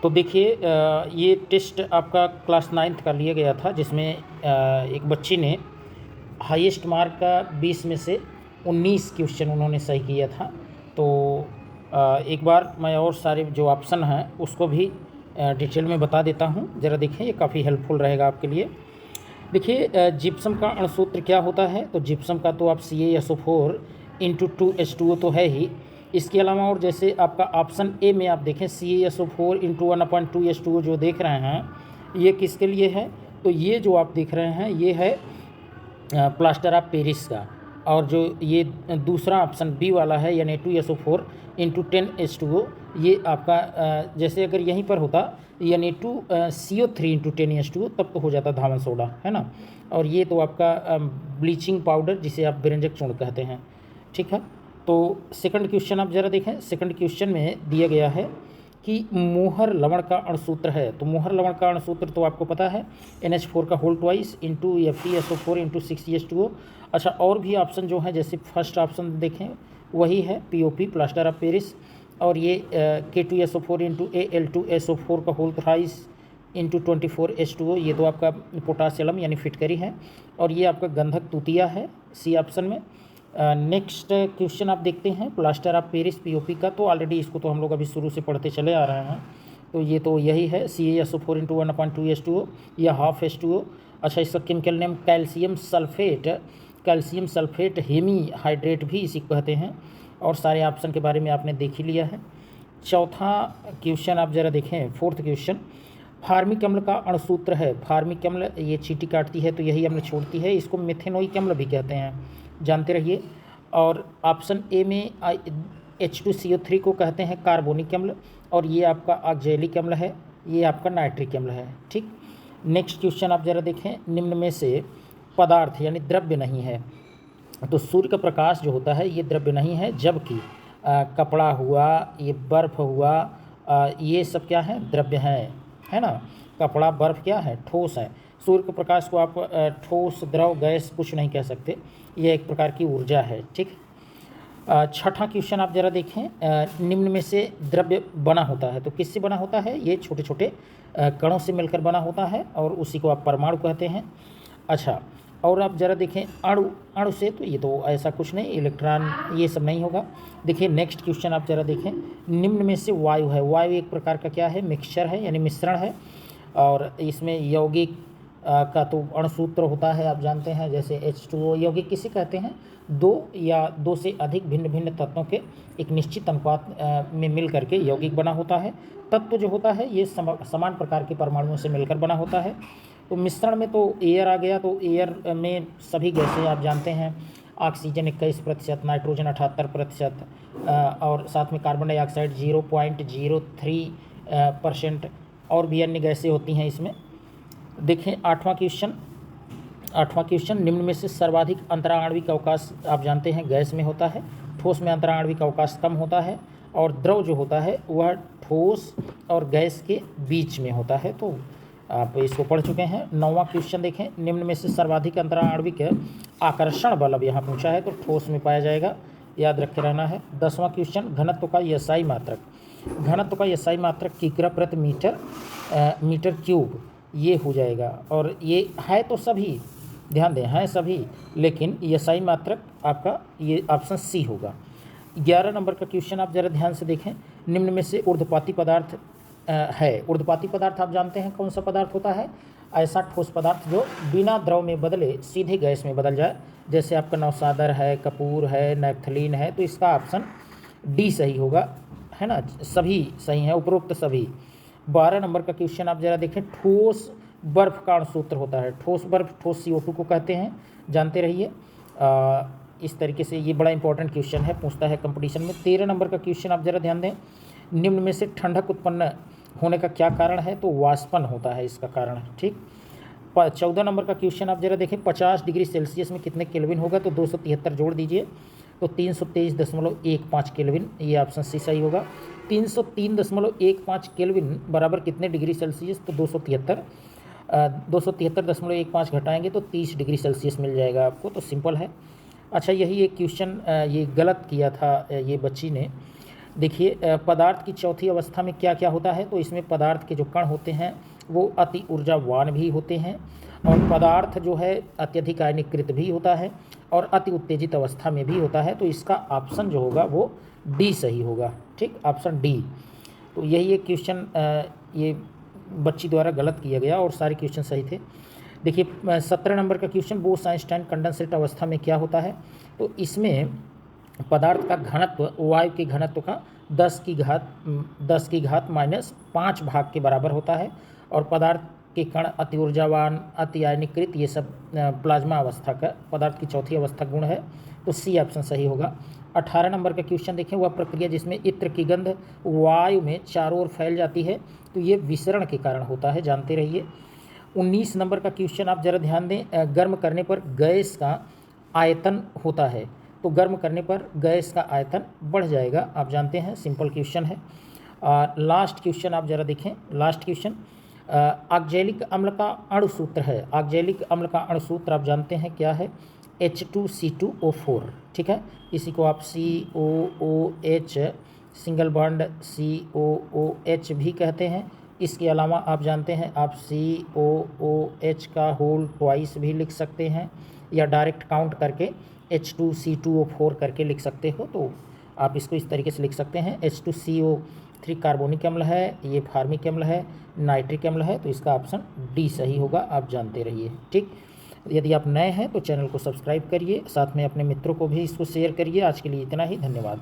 तो देखिए ये टेस्ट आपका क्लास 9th का लिया गया था, जिसमें एक बच्ची ने हाईएस्ट मार्क का 20 में से 19 क्वेश्चन उन्होंने सही किया था। तो एक बार मैं और सारे जो ऑप्शन हैं उसको भी डिटेल में बता देता हूँ, ज़रा देखें, ये काफ़ी हेल्पफुल रहेगा आपके लिए। देखिए जिप्सम का अणुसूत्र क्या होता है, तो जिप्सम का तो आप CaSO4 इंटू 2H2O तो है ही। इसके अलावा और जैसे आपका ऑप्शन ए में आप देखें CaSO4 इंटू 1/2H2O जो देख रहे हैं, ये किसके लिए है, तो ये जो आप देख रहे हैं ये है प्लास्टर ऑफ पेरिस का। और जो ये दूसरा ऑप्शन बी वाला है यानी 2SO4 इंटू 10H2O, ये आपका जैसे अगर यहीं पर होता यानी 2CO3 इंटू 10H2O तब तो हो जाता धावन सोडा, है ना। और ये तो आपका ब्लीचिंग पाउडर जिसे आप व्यंजक चूर्ण कहते हैं, ठीक है। तो सेकंड क्वेश्चन आप ज़रा देखें। सेकंड क्वेश्चन में दिया गया है कि मोहर लवण का अणुसूत्र है, तो मोहर लवण का अणुसूत्र तो आपको पता है NH4 का whole twice into FeSO4 into 6H2O। अच्छा, और भी ऑप्शन जो है जैसे फर्स्ट ऑप्शन देखें वही है POP प्लास्टर ऑफ पेरिस, और ये K2SO4 इंटू Al2SO4 का होल थ्राइस इंटू 24H2O, ये तो आपका पोटासियम यानी फिटकरी है, और ये आपका गंधक तूतिया है सी ऑप्शन में। नेक्स्ट क्वेश्चन आप देखते हैं प्लास्टर ऑफ पेरिस POP का, तो ऑलरेडी इसको तो हम लोग अभी शुरू से पढ़ते चले आ रहे हैं, तो ये तो यही है CaSO4 इंटू 1/2H2O या हाफ H2O। अच्छा, इसका chemical name calcium sulphate hemi hydrate भी इसी को कहते हैं, और सारे ऑप्शन के बारे में आपने देख ही लिया है। चौथा क्वेश्चन आप ज़रा देखें, फोर्थ क्वेश्चन, फार्मिक अम्ल का अणुसूत्र है। फार्मिक अम्ल ये चींटी काटती है तो यही अम्ल छोड़ती है, इसको मेथेनोइक अम्ल भी कहते हैं, जानते रहिए। और ऑप्शन ए में H2CO3 को कहते हैं कार्बोनिक अम्ल, और ये आपका ऑक्जेलिक अम्ल है, ये आपका नाइट्रिक अम्ल है, ठीक। नेक्स्ट क्वेश्चन आप ज़रा देखें, निम्न में से पदार्थ यानी द्रव्य नहीं है, तो सूर्य का प्रकाश जो होता है ये द्रव्य नहीं है, जबकि कपड़ा हुआ, ये बर्फ़ हुआ, ये सब क्या है, द्रव्य है ना। कपड़ा बर्फ़ क्या है, ठोस है। सूर्य के प्रकाश को आप ठोस द्रव गैस कुछ नहीं कह सकते, ये एक प्रकार की ऊर्जा है, ठीक। छठा क्वेश्चन आप ज़रा देखें, निम्न में से द्रव्य बना होता है, तो किससे बना होता है, ये छोटे छोटे कणों से मिलकर बना होता है, और उसी को आप परमाणु कहते हैं। अच्छा, और आप ज़रा देखें अणु से, तो ये तो ऐसा कुछ नहीं, इलेक्ट्रॉन ये सब नहीं होगा। देखिए नेक्स्ट क्वेश्चन आप ज़रा देखें, निम्न में से वायु है। वायु एक प्रकार का क्या है, मिक्सचर है यानी मिश्रण है, और इसमें यौगिक का तो अणुसूत्र होता है, आप जानते हैं, जैसे H2O। यौगिक किसे कहते हैं, दो या दो से अधिक भिन्न भिन्न तत्वों के एक निश्चित अनुपात में मिल करके यौगिक बना होता है। तत्व जो होता है ये समान प्रकार के परमाणुओं से मिलकर बना होता है। तो मिश्रण में तो एयर आ गया, तो एयर में सभी गैसें आप जानते हैं, ऑक्सीजन 21%, नाइट्रोजन 78%, और साथ में कार्बन डाइऑक्साइड 0.03%, और भी अन्य गैसें होती हैं इसमें। देखें आठवां क्वेश्चन, निम्न में से सर्वाधिक अंतराणविक अवकाश आप जानते हैं गैस में होता है, ठोस में अंतराणविक अवकाश कम होता है, और द्रव जो होता है वह ठोस और गैस के बीच में होता है, तो आप इसको पढ़ चुके हैं। नौवां क्वेश्चन देखें, निम्न में से सर्वाधिक अंतराणविक आकर्षण बल, अब यहाँ पूछा है तो ठोस में पाया जाएगा, याद रखे रहना है। 10वां क्वेश्चन, घनत्व का SI मात्रक किग्रा प्रति मीटर क्यूब ये हो जाएगा, और ये है तो सभी, ध्यान दें, हैं सभी, लेकिन SI मात्रक आपका ये ऑप्शन सी होगा। 11 नंबर का क्वेश्चन आप ज़रा ध्यान से देखें, निम्न में से ऊर्ध्वपाती पदार्थ है। ऊर्ध्वपाती पदार्थ आप जानते हैं कौन सा पदार्थ होता है, ऐसा ठोस पदार्थ जो बिना द्रव में बदले सीधे गैस में बदल जाए, जैसे आपका नौसादर है, कपूर है, नैफ्थलीन है, तो इसका ऑप्शन डी सही होगा, है ना। सभी सही हैं, उपरोक्त सभी। 12 नंबर का क्वेश्चन आप ज़रा देखें, ठोस बर्फ का अणुसूत्र होता है। ठोस बर्फ ठोस CO2 को कहते हैं, जानते रहिए। इस तरीके से ये बड़ा इंपॉर्टेंट क्वेश्चन है, पूछता है कंपटीशन में। 13 नंबर का क्वेश्चन आप ज़रा ध्यान दें, निम्न में से ठंडक उत्पन्न होने का क्या कारण है, तो वाष्पन होता है इसका कारण, ठीक। 14 नंबर का क्वेश्चन आप ज़रा देखें, 50 डिग्री सेल्सियस में कितने केल्विन होगा, तो 273 जोड़ दीजिए, तो 323.15 केल्विन, ये ऑप्शन सी सही होगा। 303.15 केल्विन बराबर कितने डिग्री सेल्सियस, तो 273, 273.15 घटाएंगे तो 30 डिग्री सेल्सियस मिल जाएगा आपको, तो सिंपल है। अच्छा, यही एक क्वेश्चन ये गलत किया था ये बच्ची ने, देखिए पदार्थ की चौथी अवस्था में क्या क्या होता है, तो इसमें पदार्थ के जो कण होते हैं वो अति ऊर्जावान भी होते हैं, और पदार्थ जो है अत्यधिक आयनीकृत भी होता है और अति उत्तेजित अवस्था में भी होता है। तो इसका ऑप्शन जो होगा वो डी सही होगा। ठीक, ऑप्शन डी। तो यही एक क्वेश्चन ये बच्ची द्वारा गलत किया गया और सारे क्वेश्चन सही थे। देखिए 17 नंबर का क्वेश्चन, बोस-आइंस्टाइन कंडेंसेट अवस्था में क्या होता है, तो इसमें पदार्थ का घनत्व वायु के घनत्व का 10 की घात -5 भाग के बराबर होता है, और पदार्थ के कण अति ऊर्जावान, अति आयनीकृत, ये सब प्लाज्मा अवस्था का पदार्थ की चौथी अवस्था गुण है। तो सी ऑप्शन सही होगा। 18 नंबर का क्वेश्चन देखें, वह प्रक्रिया जिसमें इत्र की गंध वायु में चारों ओर फैल जाती है, तो ये विसरण के कारण होता है, जानते रहिए। 19 नंबर का क्वेश्चन आप जरा ध्यान दें, गर्म करने पर गैस का आयतन होता है, तो गर्म करने पर गैस का आयतन बढ़ जाएगा, आप जानते हैं, सिंपल क्वेश्चन है। लास्ट क्वेश्चन आप जरा देखें, लास्ट क्वेश्चन ऑक्जेलिक अम्ल का अणुसूत्र है। ऑक्जेलिक अम्ल का अणुसूत्र आप जानते हैं क्या है, H2C2O4। ठीक है, इसी को आप COOH सिंगल बॉन्ड COOH भी कहते हैं। इसके अलावा आप जानते हैं आप COOH का होल ट्वाइस भी लिख सकते हैं, या डायरेक्ट काउंट करके H2C2O4 करके लिख सकते हो। तो आप इसको इस तरीके से लिख सकते हैं, H2CO3 कार्बोनिक अम्ल है, ये फार्मिक अम्ल है, नाइट्रिक अम्ल है, तो इसका ऑप्शन डी सही होगा, आप जानते रहिए। ठीक, यदि आप नए हैं तो चैनल को सब्सक्राइब करिए, साथ में अपने मित्रों को भी इसको शेयर करिए। आज के लिए इतना ही, धन्यवाद।